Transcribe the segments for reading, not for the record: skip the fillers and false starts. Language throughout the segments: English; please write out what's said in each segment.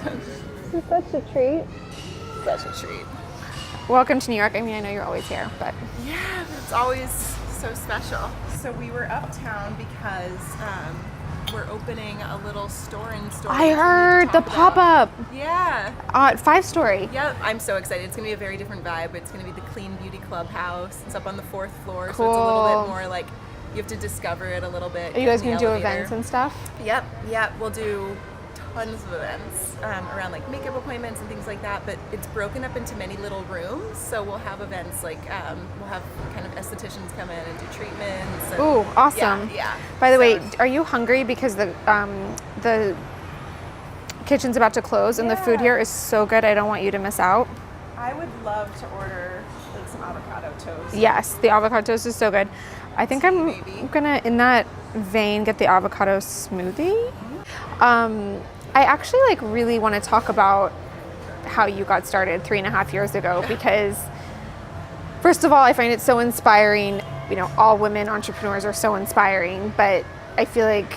It's such a treat. Such a treat. Welcome to New York. I mean, I know you're always here, but Yeah, it's always so special. So we were uptown because we're opening a little store in store. I heard the pop-up. Yeah. 5-story. Yep, I'm so excited. It's going to be a very different vibe. It's going to be the Clean Beauty Clubhouse. It's up on the 4th floor, Cool. so it's a little bit more like you have to discover it a little bit. Are you guys going to do events and stuff? Yep, we'll do tons of events around like makeup appointments and things like that, but it's broken up into many little rooms, so we'll have events like we'll have kind of estheticians come in and do treatments. And, Ooh, awesome. Yeah. By the way, are you hungry because the kitchen's about to close and the food here is so good? I don't want you to miss out. I would love to order like some avocado toast. Yes, the avocado toast is so good. I think I'm gonna, in that vein, get the avocado smoothie. I actually like really want to talk about how you got started 3.5 years ago, because first of all, I find it so inspiring. You know, all women entrepreneurs are so inspiring, but I feel like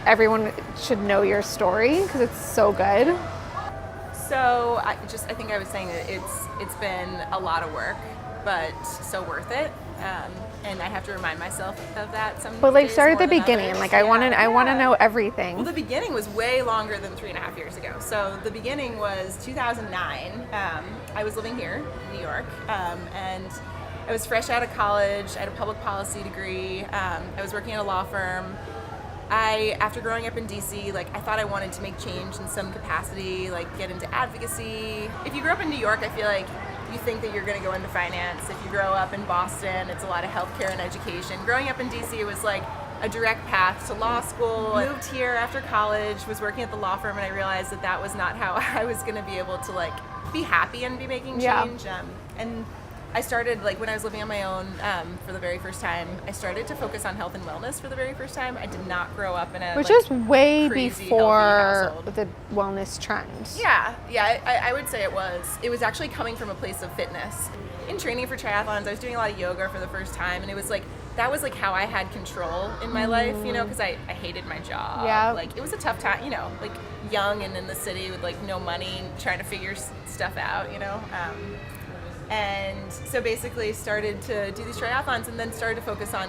everyone should know your story because it's so good. So I think I was saying that it's been a lot of work, but so worth it. And I have to remind myself of that some But like days start at more the than beginning. others. Like I want to know everything. Well, the beginning was way longer than 3.5 years ago. So the beginning was 2009. I was living here in New York, and I was fresh out of college. I had a public policy degree. I was working at a law firm. After growing up in DC, like I thought I wanted to make change in some capacity, like get into advocacy. If you grew up in New York, I feel like you think that you're going to go into finance. If you grow up in Boston, it's a lot of healthcare and education. Growing up in DC, it was like a direct path to law school. I moved here after college, was working at the law firm, and I realized that that was not how I was going to be able to like be happy and be making change. And I started, like when I was living on my own for the very first time, I started to focus on health and wellness for the very first time. I did not grow up in a Which like, is way crazy, before healthy household. the wellness trend. Yeah, I would say it was. It was actually coming from a place of fitness. In training for triathlons, I was doing a lot of yoga for the first time, and it was like, that was like how I had control in my life, you know, because I hated my job. Yeah. Like it was a tough time, you know, like young and in the city with like no money, trying to figure stuff out, you know. And so basically started to do these triathlons and then started to focus on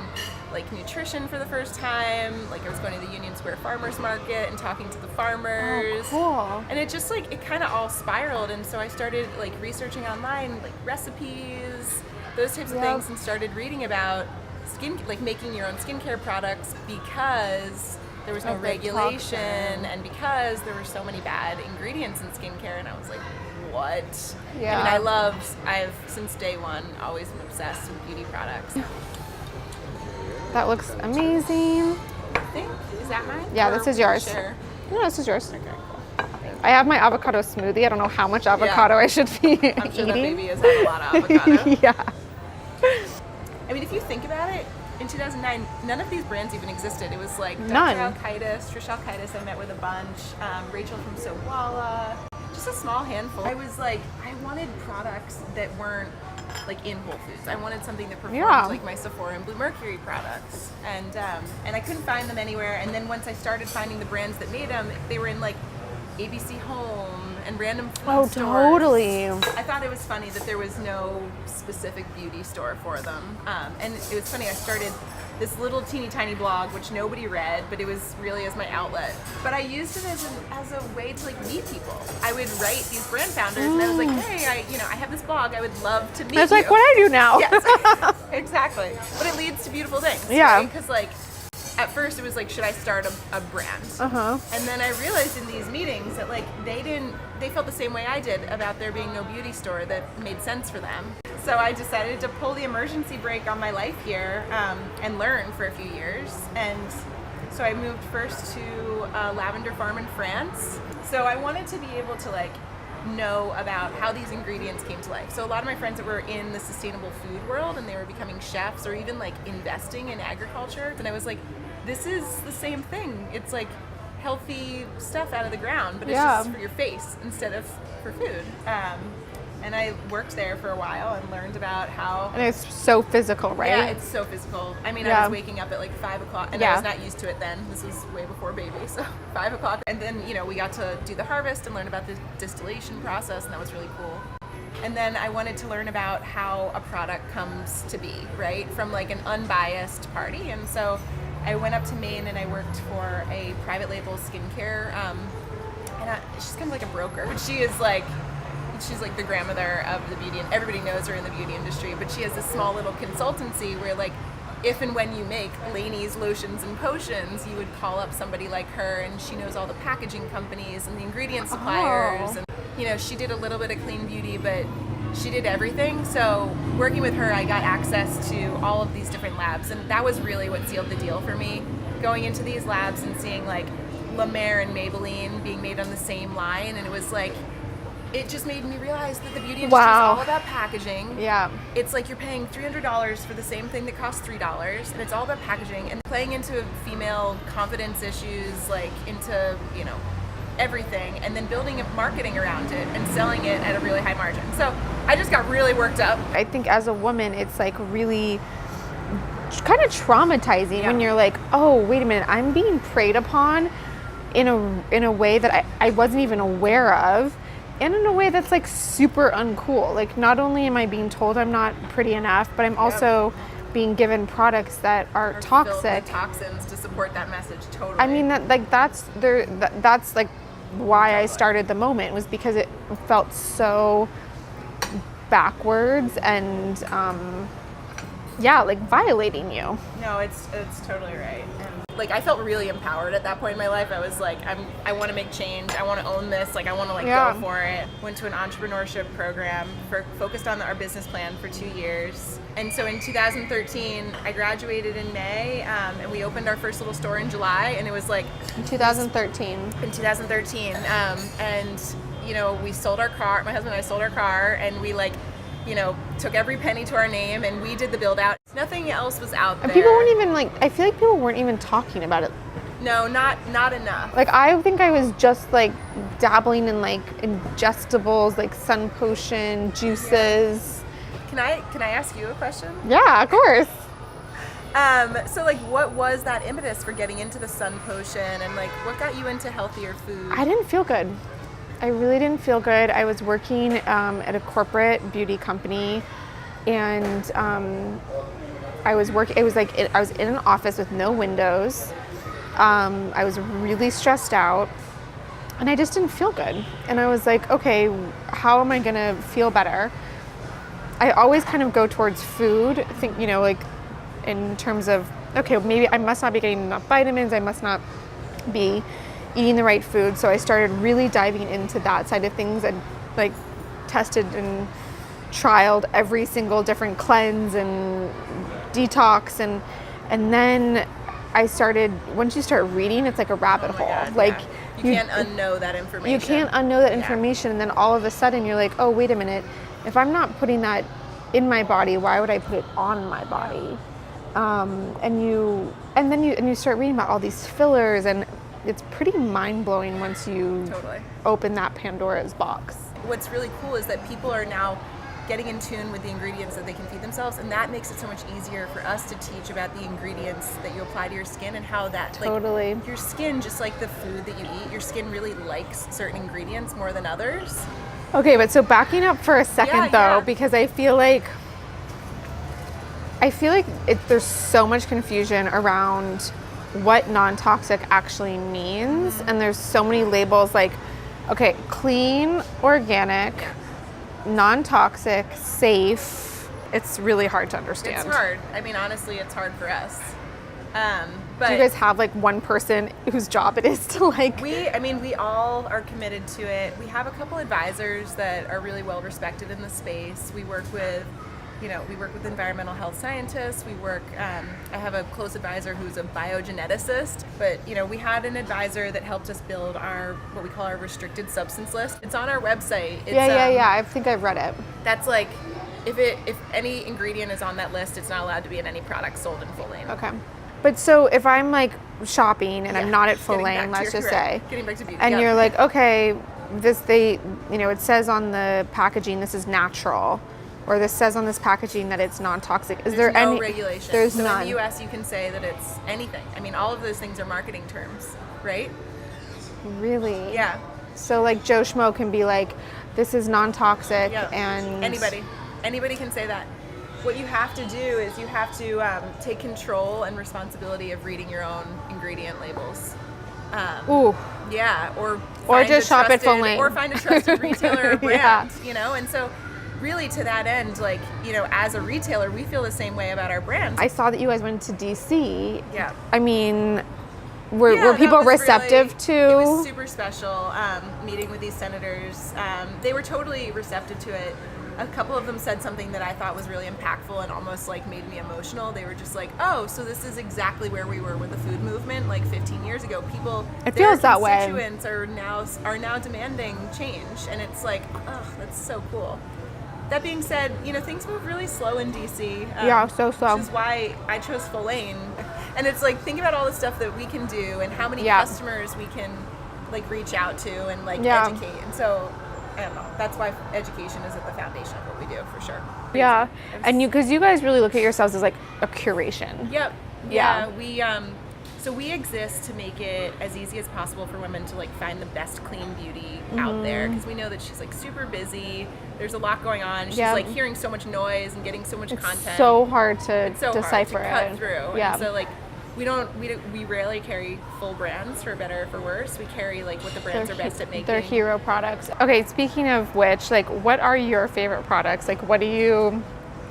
like nutrition for the first time. Like I was going to the Union Square Farmers Market and talking to the farmers. Oh, cool. And it just like, it kind of all spiraled. And so I started like researching online, like recipes, those types of things, and started reading about like making your own skincare products because there was no regulation and because there were so many bad ingredients in skincare. And I was like, what? Yeah. I mean, I've since day one always been obsessed with beauty products. That looks amazing. I think, is that mine? Yeah, Or this is yours. share? No, this is yours. Okay, cool. I have my avocado smoothie. I don't know how much avocado I should be I'm sure eating. that baby has had a lot of avocado. Yeah. I mean, if you think about it, in 2009, none of these brands even existed. It was like None. Dr. Alkaitis, Trish Alkaitis I met with a bunch, Rachel from Sowala, just a small handful. I was like, I wanted products that weren't like in Whole Foods. I wanted something that performed like my Sephora and Blue Mercury products. And I couldn't find them anywhere. And then once I started finding the brands that made them, they were in like ABC Home and random food stores. Totally. I thought it was funny that there was no specific beauty store for them. And it was funny, I started this little teeny tiny blog, which nobody read, but it was really as my outlet. But I used it as a way to like meet people. I would write these brand founders and I was like, hey, I have this blog, I would love to meet you. It's like, what do I do now? Yes, exactly. But it leads to beautiful things. Yeah. Because like, at first it was like, should I start a brand? And then I realized in these meetings that like they felt the same way I did about there being no beauty store that made sense for them. So I decided to pull the emergency brake on my life here and learn for a few years. And so I moved first to a lavender farm in France. So I wanted to be able to like know about how these ingredients came to life. So a lot of my friends that were in the sustainable food world and they were becoming chefs or even like investing in agriculture. And I was like, this is the same thing. It's like healthy stuff out of the ground, but it's just for your face instead of for food. And I worked there for a while and learned about how... And it's so physical, right? Yeah, it's so physical. I mean, I was waking up at like 5 o'clock, and I was not used to it then. This was way before baby, so 5 o'clock. And then, we got to do the harvest and learn about the distillation process, and that was really cool. And then I wanted to learn about how a product comes to be, right? From like an unbiased party. And so I went up to Maine and I worked for a private label skincare, she's kind of like a broker, but she's like the grandmother of the beauty, and everybody knows her in the beauty industry, but she has this small little consultancy where like, if and when you make Laney's lotions and potions, you would call up somebody like her, and she knows all the packaging companies and the ingredient suppliers. And she did a little bit of clean beauty, but she did everything. So working with her, I got access to all of these different labs, and that was really what sealed the deal for me. Going into these labs and seeing like La Mer and Maybelline being made on the same line, and it was like, it just made me realize that the beauty industry is all about packaging. Yeah. It's like you're paying $300 for the same thing that costs $3, and it's all about packaging and playing into female confidence issues, like into, everything, and then building a marketing around it and selling it at a really high margin. So I just got really worked up. I think as a woman, it's like really kind of traumatizing when you're like, oh, wait a minute, I'm being preyed upon in a way that I wasn't even aware of, and in a way that's like super uncool. Like, not only am I being told I'm not pretty enough, but I'm also being given products that are toxic. Filled with toxins to support that message. Totally. I mean, that's like why I started the moment, was because it felt so backwards and like violating you. No, it's totally right. And like, I felt really empowered at that point in my life. I was like, I want to make change. I want to own this. Like, I want to go for it. Went to an entrepreneurship program focused on our business plan for 2 years. And so in 2013, I graduated in May, and we opened our first little store in July, and it was like... In 2013. In 2013. And, we sold our car. My husband and I sold our car, and we took every penny to our name, and we did the build out. Nothing else was out there. And people weren't even I feel like people weren't even talking about it. No, not enough. Like, I think I was just like dabbling in like ingestibles, like sun potion, juices. Can I ask you a question? Yeah, of course. So like, what was that impetus for getting into the sun potion, and like, what got you into healthier food? I didn't feel good. I really didn't feel good. I was working at a corporate beauty company, and I was in an office with no windows. I was really stressed out, and I just didn't feel good. And I was like, okay, how am I gonna feel better? I always kind of go towards food, like in terms of, okay, maybe I must not be getting enough vitamins, I must not be eating the right food. So I started really diving into that side of things, and like tested and trialed every single different cleanse and detox, and then I started, once you start reading, it's like a rabbit hole. God, like you can't unknow that information. You can't unknow that information, and then all of a sudden you're like, oh, wait a minute, if I'm not putting that in my body, why would I put it on my body? And then you start reading about all these fillers, and it's pretty mind-blowing once you open that Pandora's box. What's really cool is that people are now getting in tune with the ingredients that they can feed themselves, and that makes it so much easier for us to teach about the ingredients that you apply to your skin, and how that like, your skin, just like the food that you eat, your skin really likes certain ingredients more than others. Okay, but so backing up for a second because I feel like there's so much confusion around what non-toxic actually means, and there's so many labels, like, okay, clean, organic, non-toxic, safe. It's really hard to understand. It's hard. I mean, honestly, it's hard for us. But do you guys have like one person whose job it is to like... We all are committed to it. We have a couple advisors that are really well respected in the space. We work with environmental health scientists. I have a close advisor who's a biogeneticist, but we had an advisor that helped us build what we call our restricted substance list. It's on our website. It's, I think I've read it. That's like, if any ingredient is on that list, it's not allowed to be in any product sold in Follain. Okay. But so if I'm like shopping and I'm not at Follain, let's just say, getting back to beauty, and you're like, okay, it says on the packaging this is natural, or this says on this packaging that it's non-toxic. Is there no any regulation? There's so none. in the US you can say that it's anything. I mean, all of those things are marketing terms, right? Really? Yeah. So like Joe Schmo can be like, this is non-toxic, Yep. and Anybody can say that. What you have to do is you have to take control and responsibility of reading your own ingredient labels. Ooh. Yeah, or just shop at Follain. or find a trusted retailer or brand, Yeah. And so really to that end, like, as a retailer, we feel the same way about our brands. I saw that you guys went to DC. Yeah. I mean, were that people was receptive really, to? It was super special meeting with these senators. They were totally receptive to it. A couple of them said something that I thought was really impactful and almost like made me emotional. They were just like, "Oh, so this is exactly where we were with the food movement like 15 years ago. People, It feels that way. Constituents are now demanding change, and it's like, oh, that's so cool." That being said, things move really slow in DC. Yeah, so slow. Which is why I chose Follain. And it's like, think about all the stuff that we can do and how many customers we can like reach out to and like educate. And so, I don't know. That's why education is at the foundation of what we do, for sure. Yeah, and because you guys really look at yourselves as like a curation. Yep. Yeah. So we exist to make it as easy as possible for women to like find the best clean beauty out there, because we know that she's like super busy. There's a lot going on. She's like hearing so much noise and getting so much content. So hard to It's so decipher hard to cut through. Yeah. And so like we rarely carry full brands, for better or for worse. We carry like what the brands are best at making. They're hero products. Okay, speaking of which, like, what are your favorite products? Like, what do you?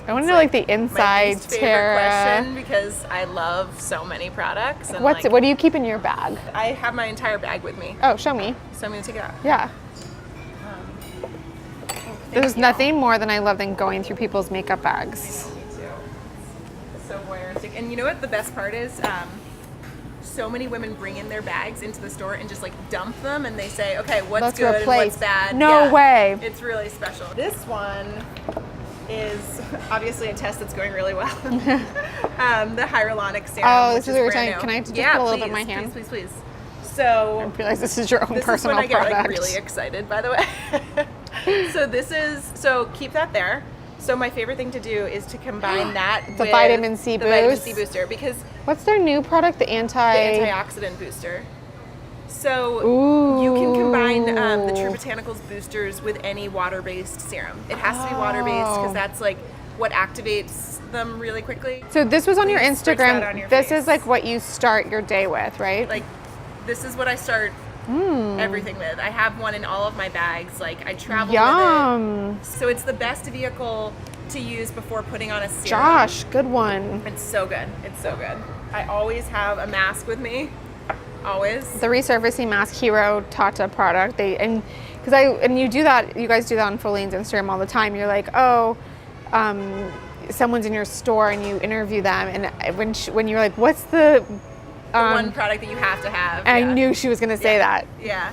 I want to know like the My inside least favorite Tara. question, because I love so many products. And What do you keep in your bag? I have my entire bag with me, Oh, show me. so I'm gonna take it out. Yeah. There's you. nothing more than I love than going through people's makeup bags. Me too. So voyeuristic. And you know what the best part is? So many women bring in their bags into the store and just like dump them, and they say, okay, what's Let's good replace. and what's bad. No way. It's really special. This one is obviously a test that's going really well. The hyaluronic serum. Oh, this which is what you're brand saying. new. Can I just yeah, put a little please, bit in my hand? Please, please, please. So I realize this is your own this personal is when I get product. like really excited, by the way. So keep that there. So my favorite thing to do is to combine that with The vitamin C the vitamin boost. C booster, because What's their new product? The the antioxidant booster. So you can combine the True Botanicals boosters with any water-based serum. It has to be water-based because that's like what activates them really quickly. So this was on your Please spritz that on Instagram. your This face. is like what you start your day with, right? Like, this is what I start everything with. I have one in all of my bags. Like, I travel with Yum. it. So it's the best vehicle to use before putting on a serum. Josh, good one. It's so good. It's so good. I always have a mask with me. Always. The resurfacing mask hero Tata product. And you do that. You guys do that on Follain's Instagram all the time. You're like, oh, someone's in your store and you interview them, and when you're like, what's the one product that you have to have. I yeah. knew she was gonna say that. Yeah.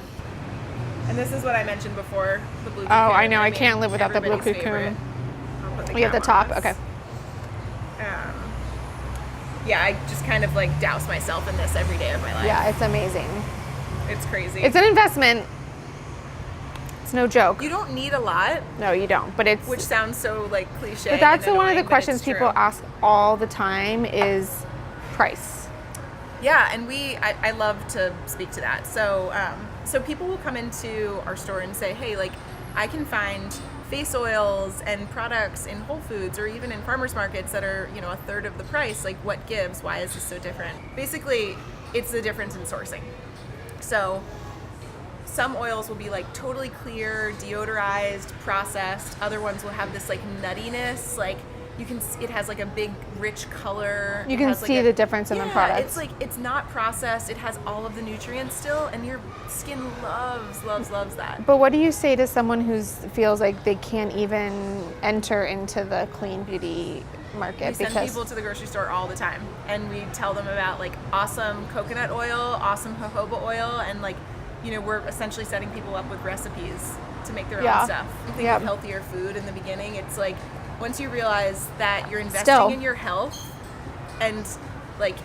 And this is what I mentioned before, the blue cocoon. Oh, I know. I mean, can't live without the blue everybody's cocoon. favorite. I'll put the We have the cap top. on this. Okay. Yeah, I just kind of like douse myself in this every day of my life. Yeah, it's amazing. It's crazy. It's an investment. It's no joke. You don't need a lot, No, you don't. But it's. which sounds so like cliche. But that's and one of the annoying, but questions it's people true. ask all the time is price. Yeah, and I love to speak to that. So so people will come into our store and say, hey, like, I can find face oils and products in Whole Foods or even in farmers markets that are, a third of the price. Like, what gives? Why is this so different? Basically, it's the difference in sourcing. So some oils will be like totally clear, deodorized, processed. Other ones will have this like nuttiness, like it has like a big rich color. You It can has, like, see the difference in the products. It's like, it's not processed. It has all of the nutrients still, and your skin loves that. But what do you say to someone who feels like they can't even enter into the clean beauty market? We send people to the grocery store all the time, and we tell them about like awesome coconut oil, awesome jojoba oil, and like, we're essentially setting people up with recipes to make their own stuff. Think of healthier food in the beginning. It's like, once you realize that you're investing in your health and like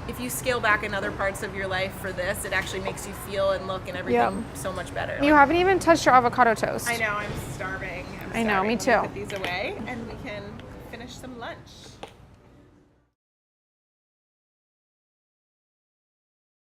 if you scale back in other parts of your life for this, it actually makes you feel and look and everything so much better. You haven't even touched your avocado toast. I know, I'm starving. I know, me too. Let me put these away and we can finish some lunch.